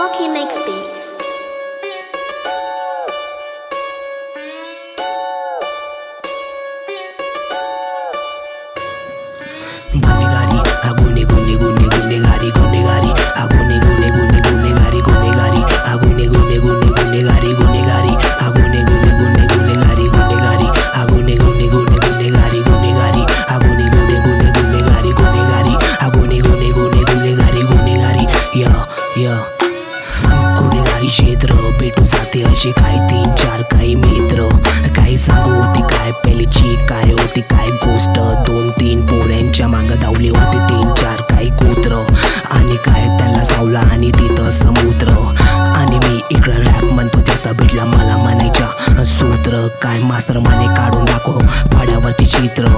Sparky makes beats. गुनेगारी गुने गुने गुने गुनेगारी गुनेगारी गुने गुने गुने गुनेगारी गुनेगारी गुने गुने गुने गुनेगारी गुनेगारी गुने गुने गुने गुनेगारी गुनेगारी गुने गुने गुने गुनेगारी गुनेगारी गुने गुने गुने गुनेगारी गुनेगारी गुने गुने गुने गुनेगारी गुनेगारी या गुन्हेगारी क्षेत्र भेटून जाते असे काय 3-4 काही मित्र. काही सांगू होती काय पहिलीची काय होती काय गोष्ट. 2-3 पोऱ्यांच्या मागं धावले होते 3-4 काही कुत्र. आणि काय त्यांना सावला आणि तिथं समुद्र. आणि मी इकडं रॅप म्हणतो जसा भेटला मला म्हणायच्या सूत्र. काय मास्तर म्हणे काढून दाखव फळ्यावरती चित्र.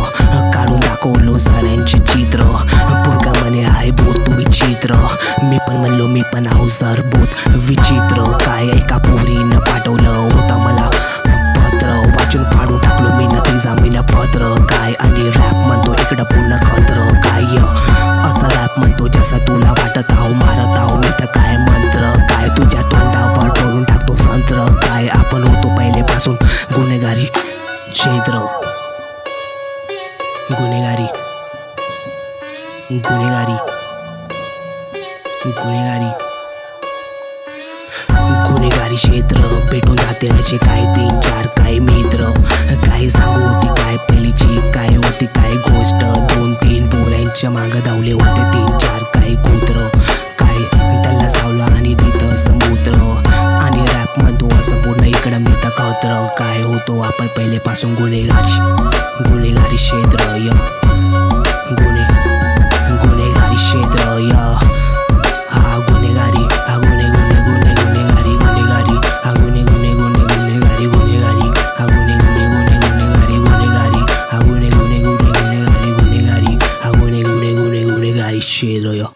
काढून दाखवलो साऱ्यांचे चित्र. पोरगा म्हणे आहे भूत तू विचित्र. मी पण म्हणलो मी पण आहो सर भूत विचित्र. काय एका पोरीनं पाठवलं होतं मला पत्र. वाचून फाडून टाकलो मी ना ती जामीन पत्र. काय आणि रॅप म्हणतो इकडं पूर्ण खत्र. काय असं रॅप म्हणतो जसं तुला वाटत आहो मारत आहो मी तर काय मंत्र. काय तुझ्या तोंडावर फोडून टाकतो संत्र. काय आपण होतो पहिलेपासून गुन्हेगारी क्षेत्र. गुन्हेगारी गुन्हेगारी गुन्हेगारी गुन्हेगारी क्षेत्र भेटून जाते असे काय 3-4 काही मित्र. काही सांगू होती काय पहिलीची काय होती काय गोष्ट. 2-3 पोऱ्यांच्या मागं धावले होते 3-4 काही कुत्र. काय त्याला सावला आणि तिथं समुद्र. आणि रॅप म्हणतो असं पूर्ण इकडं मी तर खत्र. काय होतो आपण पहिलेपासून गुन्हेगारी क्षेत्र गुन्हेगारी क्षेत्र गुन्हेगारी गुने गुने गुने गुनेगारी गुनेगारी गुने गुने गुने गुनेगारी गुनेगारी गुने गुने गुने गुनेगारी गुनेगारी गुने गुने गुने गुनेगारी गुनेगारी गुने गुने गुने गुनेगारी क्षेत्र.